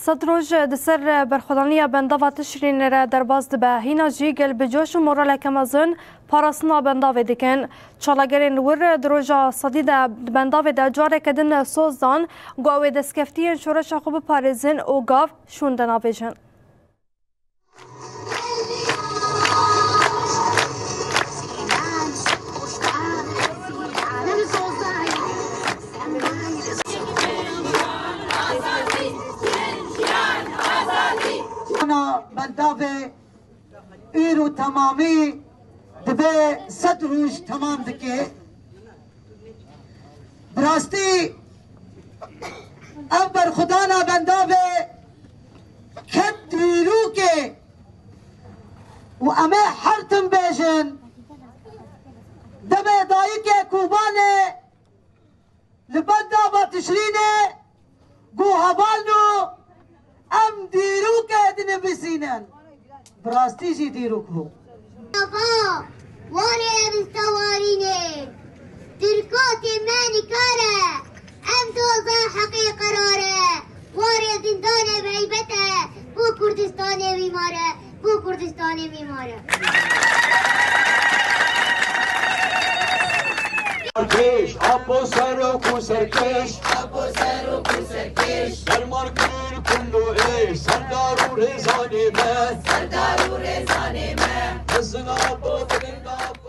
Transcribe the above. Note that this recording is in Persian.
صدروج دسر برخدانية بندافة تشرين را درباز دبا هينا جيگل بجوش و مورال كمازن پاراسنا بندافة دكن چالاگرين ور دروجا صديدة بندافة دا جواره كدن سوزدان گوه دسكفتين شورش خوب پاريزن و گاف شوندن آبيجن. بندافه ایرو تمامی دبه صد روز تمام دکه براستی ابر خدا نا بندافه کد ایرو که و امه حرتم بیجن دبه دایی که کوبانه لبندافه تشرینه گو هوالنو ام دیروک ادن بسینن براستی جی دیروک بو نفا واري مستواريني تركوت ماني كاره ام توزا حقي قراره واري زندان بعيبته بو كردستان بيماره بو كردستان بيماره Serkeş, Apo Saroku Serkeş, Apo Saroku Serkeş, Sermar Kür Kundu Eş, Serdaru Rezaneme, Serdaru Rezaneme, Kızın Apo Dırın Apo